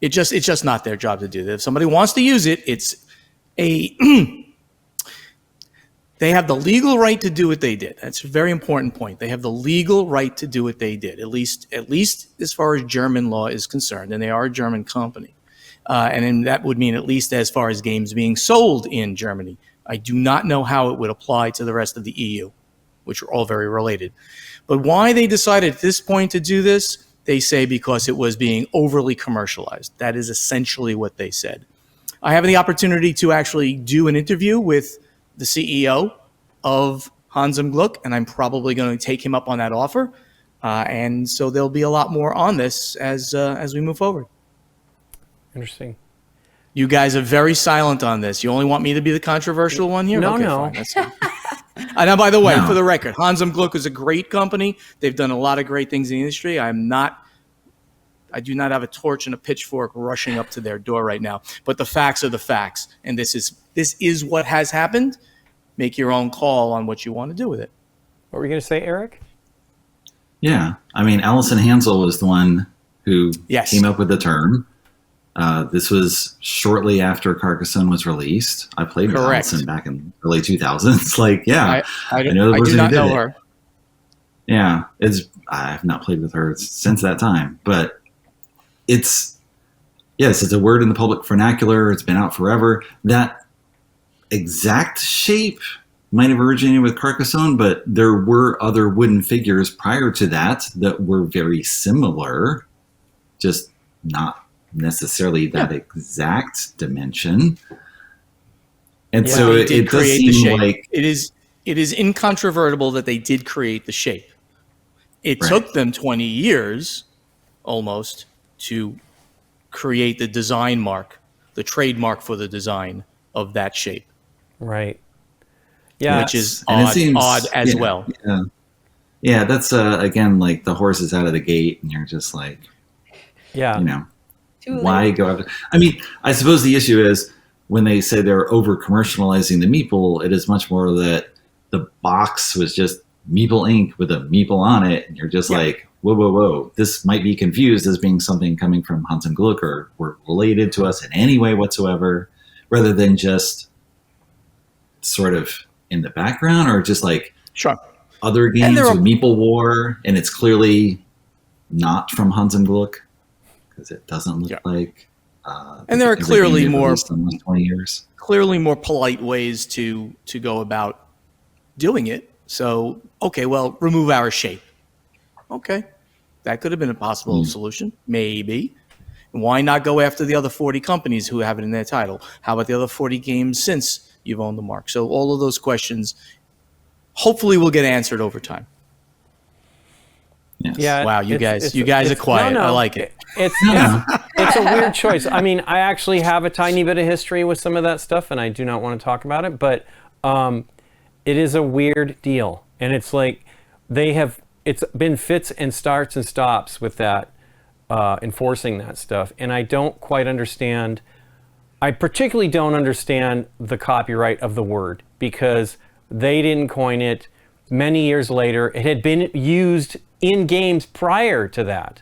It's just not their job to do that. If somebody wants to use it, they have the legal right to do what they did. That's a very important point. They have the legal right to do what they did, at least as far as German law is concerned, and they are a German company. And then that would mean at least as far as games being sold in Germany. I do not know how it would apply to the rest of the EU, which are all very related. But why they decided at this point to do this, they say because it was being overly commercialized. That is essentially what they said. I have the opportunity to actually do an interview with the CEO of Hans im Glück, and I'm probably going to take him up on that offer. And so there'll be a lot more on this as we move forward. Interesting. You guys are very silent on this. You only want me to be the controversial one here? No, okay, no. fine. That's fine. Now, by the way, No. for the record, Hans im Glück is a great company. They've done a lot of great things in the industry. I do not have a torch and a pitchfork rushing up to their door right now. But the facts are the facts, and this is what has happened. Make your own call on what you want to do with it. What were you going to say, Eric? Yeah. I mean, Allison Hansel was the one who Yes. came up with the term. This was shortly after Carcassonne was released. I played with Correct. Allison back in early 2000s. I know the do person not who did know it. her. Yeah, I have not played with her since that time, but it's yes, it's a word in the public vernacular. It's been out forever. That exact shape might have originated with Carcassonne, but there were other wooden figures prior to that were very similar, just not necessarily that exact dimension. And so They it did does create the seem shape. like It is incontrovertible that they did create the shape. It Right. took them 20 years almost to create the design mark, the trademark for the design of that shape, Right. Yeah. which is and it odd, seems odd as well. Yeah, that's again like the horse is out of the gate, and you're just like, yeah. Too why late. go after? I mean, I suppose the issue is when they say they're over commercializing the meeple, it is much more that the box was just Meeple Inc. with a meeple on it, and you're just like, whoa, this might be confused as being something coming from Hans and Gluck or related to us in any way whatsoever, rather than just sort of in the background or just like Sure. other And games there with are- Meeple War, and it's clearly not from Hans and Gluck because it doesn't look like. And there are because the game clearly they've more- released in almost 20 years. Clearly more polite ways to go about doing it. So, okay, well, remove our shape. Okay. That could have been a possible solution. Maybe. Why not go after the other 40 companies who have it in their title? How about the other 40 games since you've owned the mark? So all of those questions hopefully will get answered over time. Yes. Yeah. Wow, you it's- guys are quiet. No, I like it. It's a weird choice. I mean, I actually have a tiny bit of history with some of that stuff, and I do not want to talk about it, but it is a weird deal. And it's like it's been fits and starts and stops with that, enforcing that stuff. And I don't quite understand. I particularly don't understand the copyright of the word because they didn't coin it. Many years later, it had been used in games prior to that.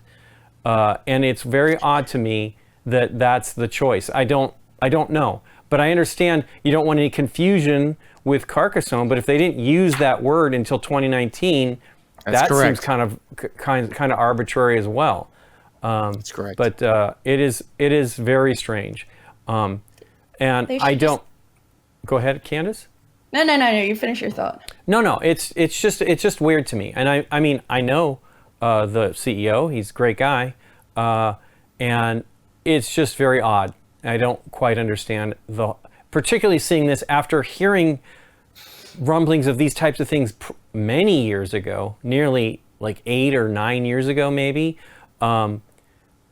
And it's very odd to me that that's the choice. I don't know, but I understand you don't want any confusion with Carcassonne. But if they didn't use that word until 2019, that correct. seems kind of arbitrary as well. That's correct. But it is very strange, and They I should don't. Go ahead, Candice. No. You finish your thought. No. It's just weird to me, and I mean I know the CEO. He's a great guy, and it's just very odd. I don't quite understand particularly seeing this after hearing rumblings of these types of things many years ago, nearly like 8 or 9 years ago, maybe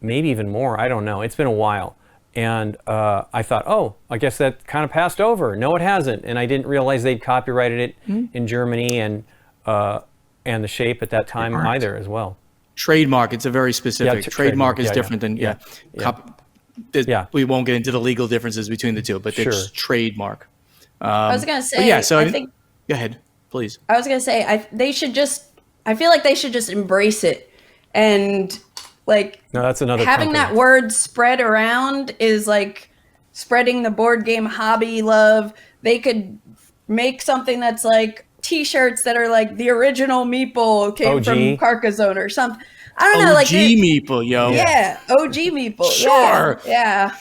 even more. I don't know. It's been a while. And I thought, oh, I guess that kind of passed over. No, it hasn't. And I didn't realize they'd copyrighted it in Germany and the shape at that time either as well. Trademark, it's a very specific. Trademark is different than we won't get into the legal differences between the two, but it's trademark. I was gonna say. I think. Go ahead, please. I was gonna say. I feel like they should just embrace it, and like. No, that's another. Having company. that word spread around is like spreading the board game hobby love. They could make something that's like T-shirts that are like the original meeple came OG. from Carcassonne or something. I don't know, like OG meeple, yo. Yeah, OG meeple. Sure. Yeah.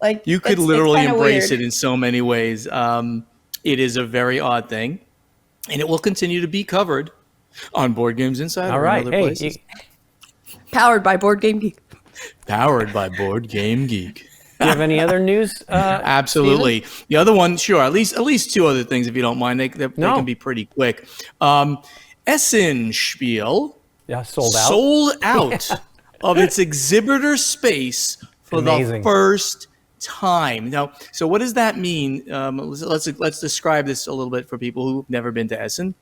Like You could it's literally kinda embrace weird. it in so many ways. It is a very odd thing, and it will continue to be covered on Board Games Insider All right. and other places. Powered by BoardGameGeek. Powered by Board Game Geek. Do you have any other news? Absolutely. Steven? The other one, sure. At least two other things, if you don't mind. They can be pretty quick. Essen Spiel sold out of its exhibitor space for Amazing. the first time. Now, so what does that mean? Let's describe this a little bit for people who've never been to Essen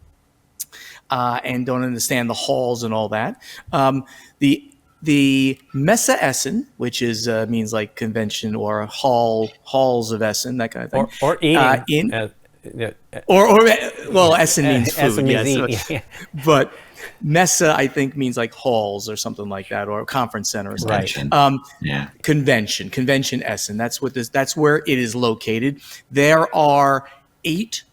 and don't understand the halls and all that. The Messe Essen, which is means like convention or halls of Essen, that kind of thing, or eating. Well, Essen means food, Essen means yes. eat, But Messe, I think, means like halls or something like that, or a conference center or something. Right. Convention Essen. That's where it is located. There are 8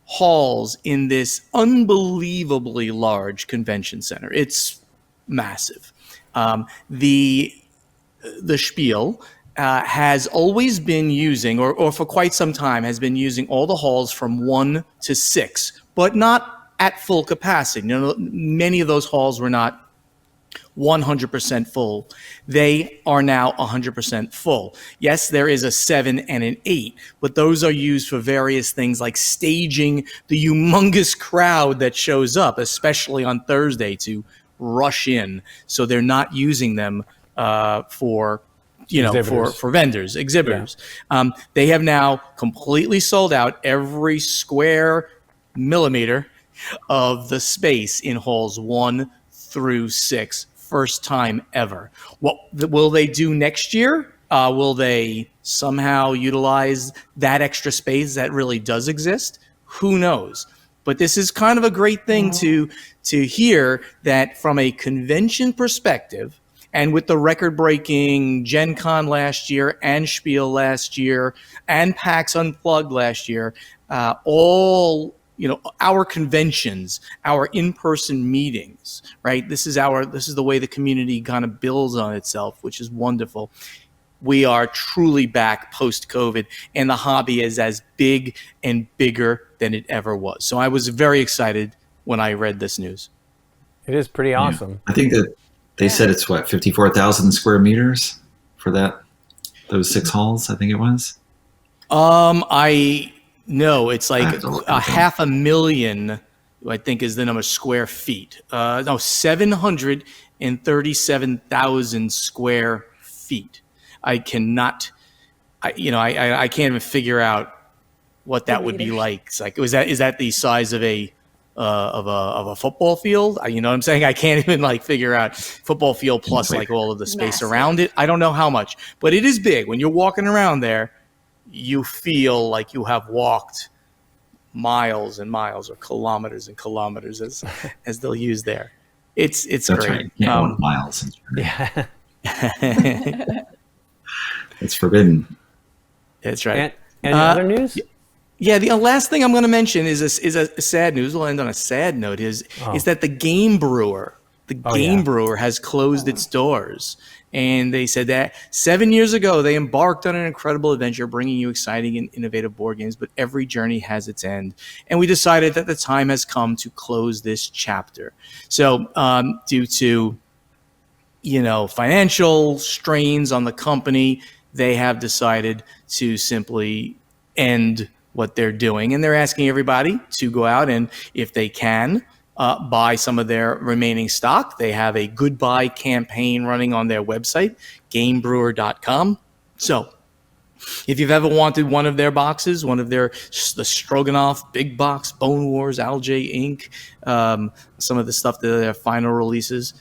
halls in this unbelievably large convention center. It's massive. The Spiel has always been using, or for quite some time, has been using all the halls from 1 to 6, but not at full capacity. Many of those halls were not 100% full. They are now 100% full. Yes, there is a 7 and an 8, but those are used for various things like staging the humongous crowd that shows up, especially on Thursday, to rush in. So they're not using them for vendors, exhibitors. Yeah. They have now completely sold out every square millimeter of the space in halls 1 through 6. First time ever. What will they do next year? Will they somehow utilize that extra space that really does exist? Who knows? But this is kind of a great thing to hear, that from a convention perspective, and with the record-breaking Gen Con last year and Spiel last year and PAX Unplugged last year, our conventions, our in-person meetings, right? This is the way the community kind of builds on itself, which is wonderful. We are truly back post-COVID, and the hobby is as big and bigger than it ever was. So I was very excited when I read this news. It is pretty awesome. I think that they said it's 54,000 square meters for those 6 halls, I think it was. No, it's like 500,000, I think, is the number of square feet. 737,000 square feet. I can't even figure out what that would be like. It's like, is that the size of a football field? You know what I'm saying? I can't even figure out football field plus all of the space around it. I don't know how much, but it is big. When you're walking around there, you feel like you have walked miles and miles, or kilometers and kilometers, as they'll use there. It's That's great. Right. You can't walk miles. Yeah. It's forbidden. That's right. Any other news? Yeah, the last thing I'm going to mention is a sad news. We'll end on a sad note. Is that the Game Brewer, has closed its doors. And they said that 7 years ago, they embarked on an incredible adventure, bringing you exciting and innovative board games, but every journey has its end. And we decided that the time has come to close this chapter. So due to, financial strains on the company, they have decided to simply end what they're doing. And they're asking everybody to go out and, if they can, buy some of their remaining stock. They have a goodbye campaign running on their website, gamebrewer.com. So if you've ever wanted one of their boxes, the Stroganoff Big Box, Bone Wars, Algae Inc., some of the stuff that their final releases,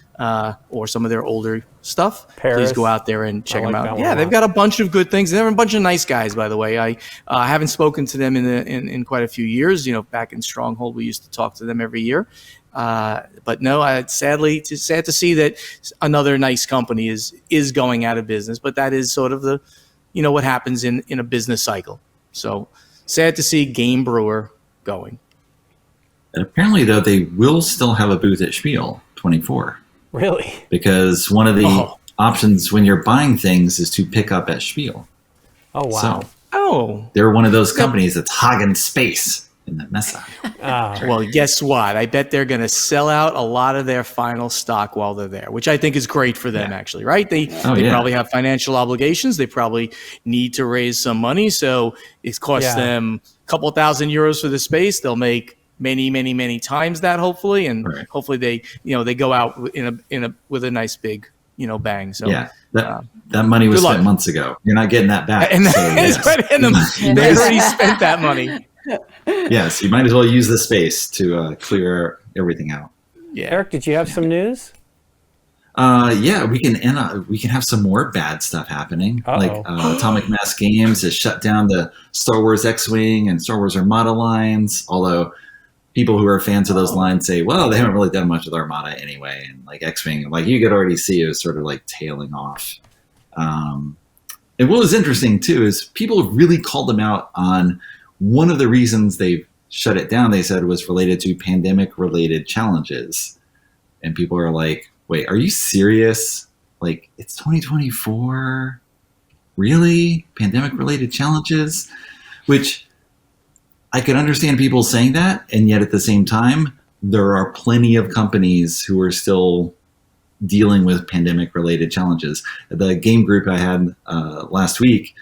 or some of their older stuff, please go out there and check them out. Yeah, they've got a bunch of good things. They're a bunch of nice guys, by the way. I haven't spoken to them in quite a few years. Back in Stronghold, we used to talk to them every year. But no, it's sad to see that another nice company is going out of business. But that is sort of what happens in a business cycle. So sad to see Game Brewer going. And apparently, though, they will still have a booth at Spiel 24. Really? Because one of the options when you're buying things is to pick up at Spiel. Oh, wow. So, they're one of those companies that's hogging space in the messe. Well, guess what? I bet they're going to sell out a lot of their final stock while they're there, which I think is great for them, actually, right? They probably have financial obligations. They probably need to raise some money. So it costs them a couple €1,000 for the space. They'll make many, many, many times that, hopefully, and hopefully they go out with a nice big, bang. So that money was spent months ago. You're not getting that back. And they already spent that money. Yes, you might as well use the space to clear everything out. Yeah. Eric, did you have some news? We can have some more bad stuff happening. Like Atomic Mass Games has shut down the Star Wars X-Wing and Star Wars Armada lines, although people who are fans of those lines say, well, they haven't really done much with Armada anyway. And like X-Wing, like you could already see it was sort of like tailing off. And what was interesting too is people really called them out on one of the reasons they shut it down. They said was related to pandemic related challenges. And people are like, wait, are you serious? Like, it's 2024. really? Pandemic-related challenges? Which I could understand people saying that, and yet at the same time, there are plenty of companies who are still dealing with pandemic-related challenges. The game group I had last week,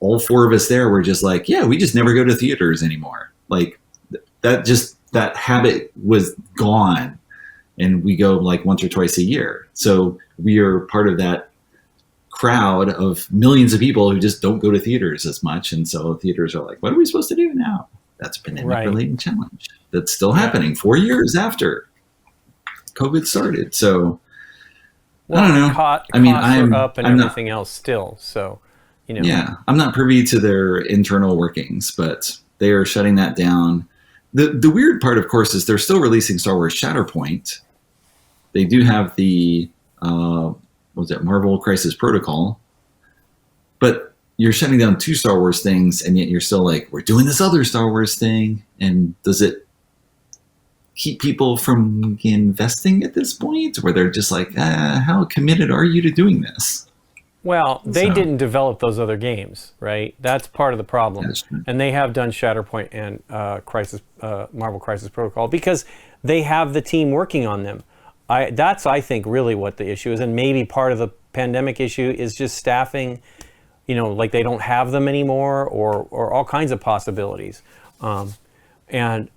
all 4 of us there were just like, yeah, we just never go to theaters anymore. Like that habit was gone, and we go like once or twice a year. So we are part of that crowd of millions of people who just don't go to theaters as much. And so theaters are like, what are we supposed to do now? That's a pandemic-related challenge that's still happening 4 years after COVID started. So well, I don't know. Costs I'm are up and everything else still. So, you know. Yeah, I'm not privy to their internal workings, but they are shutting that down. The weird part, of course, is they're still releasing Star Wars Shatterpoint. They do have the Marvel Crisis Protocol, but you're shutting down 2 Star Wars things, and yet you're still like, we're doing this other Star Wars thing. And does it keep people from investing at this point, where they're just like, how committed are you to doing this? Well, they didn't develop those other games, right? That's part of the problem. And they have done Shatterpoint and Marvel Crisis Protocol because they have the team working on them. That's, I think, really what the issue is. And maybe part of the pandemic issue is just staffing, like they don't have them anymore, or all kinds of possibilities. And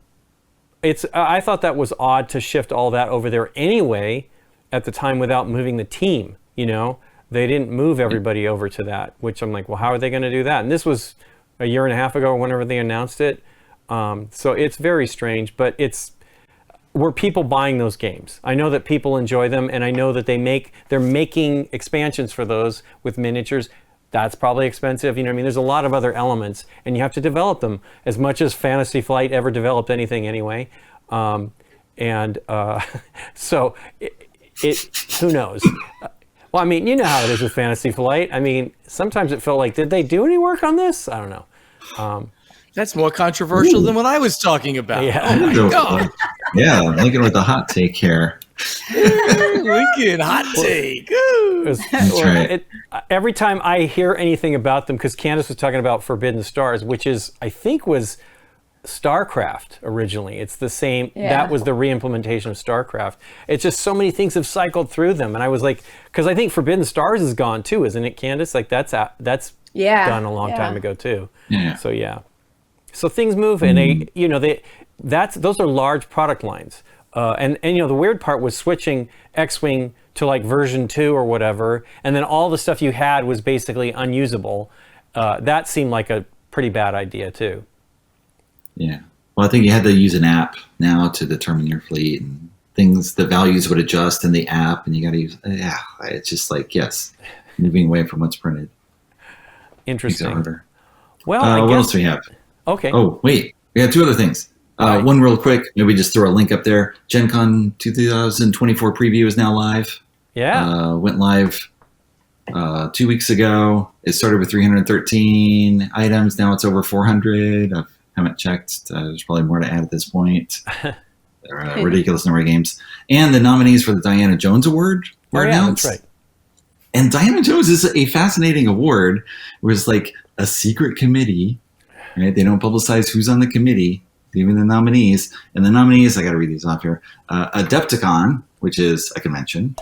I thought that was odd to shift all that over there anyway at the time without moving the team, They didn't move everybody over to that, which I'm like, well, how are they going to do that? And this was a year and a half ago or whenever they announced it. So it's very strange, but were people buying those games? I know that people enjoy them, and I know that they're making expansions for those with miniatures. That's probably expensive. There's a lot of other elements, and you have to develop them as much as Fantasy Flight ever developed anything anyway. So who knows? Well, you know how it is with Fantasy Flight. Sometimes it felt like, did they do any work on this? I don't know. That's more controversial than what I was talking about. Yeah. Oh my God. Yeah, Lincoln with the hot take here. Lincoln, hot take. That's right. Every time I hear anything about them, because Candice was talking about Forbidden Stars, which I think was StarCraft originally. It's the same. Yeah. That was the re-implementation of StarCraft. It's just so many things have cycled through them, and I was like, because I think Forbidden Stars is gone too, isn't it, Candice? Like that's done a long time ago too. Yeah. So yeah. So things move, and those are large product lines. And the weird part was switching X-Wing to like version 2 or whatever, and then all the stuff you had was basically unusable. That seemed like a pretty bad idea too. Yeah. Well, I think you had to use an app now to determine your fleet, and the values would adjust in the app, and you got to use, it's just like, yes, moving away from what's printed. Interesting. Well, what else do we have? Okay. Oh, wait. We have 2 other things. Right. One real quick, maybe just throw a link up there. Gen Con 2024 preview is now live. Yeah. Went live 2 weeks ago. It started with 313 items. Now it's over 400. I haven't checked. There's probably more to add at this point. There are a ridiculous number of games. And the nominees for the Diana Jones Award were announced. That's right. And Diana Jones is a fascinating award. It was like a secret committee, right? They don't publicize who's on the committee, even the nominees. And the nominees, I got to read these off here. Adepticon, which is a convention.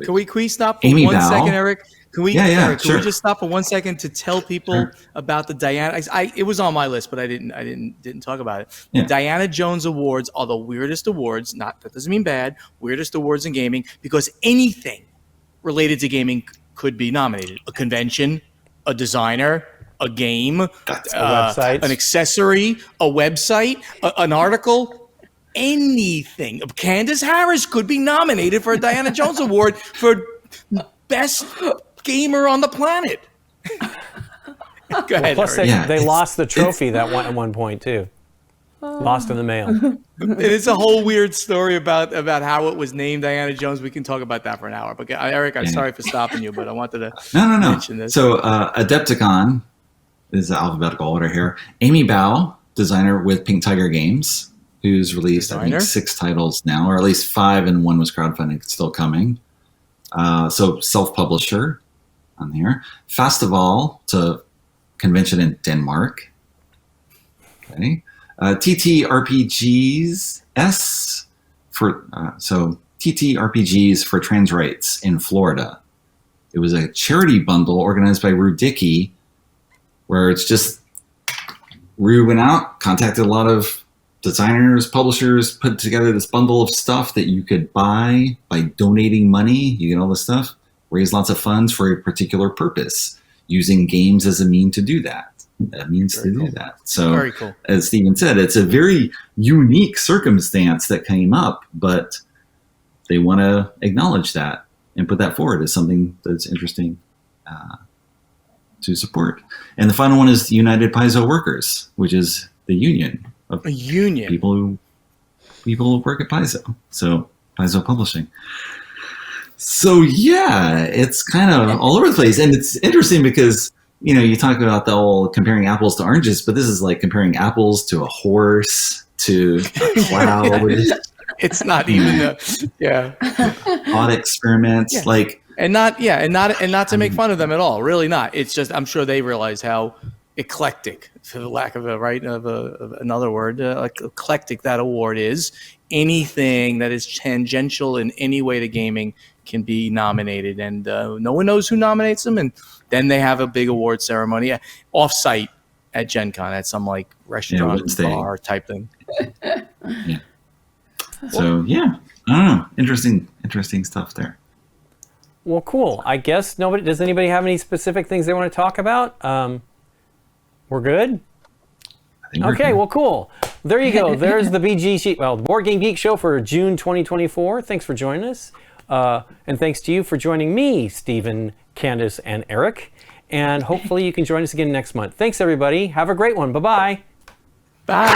Can we stop for Amy one Bell. second, Eric? Can we? Yeah, Eric, sure. Can we just stop for 1 second to tell people about the Diana? It was on my list, but I didn't talk about it. Yeah. The Diana Jones Awards are the weirdest awards. That doesn't mean bad. Weirdest awards in gaming, because anything related to gaming could be nominated. A convention, a designer, a game, a website, an accessory, a website, an article. Anything. Candice Harris could be nominated for a Diana Jones Award for best gamer on the planet. Go ahead. Plus, they lost the trophy at one point too. Lost in the mail. It's a whole weird story about how it was named Diana Jones. We can talk about that for an hour. But Eric, I'm sorry for stopping you, but I wanted to mention this. So Adepticon is the alphabetical order here. Amy Bao, designer with Pink Tiger Games, who's released I think 6 titles now, or at least 5, and 1 was crowdfunding. It's still coming. So self-publisher. on here. Festival, it's a convention in Denmark. Okay. TTRPGs S for TTRPGs for Trans Rights in Florida. It was a charity bundle organized by Rue Dickey, where it's just Rue went out, contacted a lot of designers, publishers, put together this bundle of stuff that you could buy by donating money. You get all this stuff, raise lots of funds for a particular purpose, using games as a means to do that. Do that. So, Very cool. As Stephen said, it's a very unique circumstance that came up, but they want to acknowledge that and put that forward as something that's interesting to support. And the final one is the United Paizo Workers, which is the union of people who work at Paizo. So Paizo Publishing. So yeah, it's kind of all over the place, and it's interesting because you talk about the whole comparing apples to oranges, but this is like comparing apples to a horse to a cloud. It's not even thought experiments and not to make fun of them at all. Really not. It's just I'm sure they realize how eclectic, for the lack of another word, like eclectic that award is. Anything that is tangential in any way to gaming can be nominated, and no one knows who nominates them, and then they have a big award ceremony off-site at Gen Con at some like restaurant bar type thing. Yeah. So I don't know. Interesting stuff there. Well, cool. I guess does anybody have any specific things they want to talk about? We're good? Okay, well, cool. There you go. There's the BGG, the Board Game Geek show for June 2024. Thanks for joining us. And thanks to you for joining me, Stephen, Candice, and Eric. And hopefully you can join us again next month. Thanks, everybody. Have a great one. Bye-bye. Bye.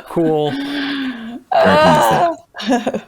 Cool. Very nice.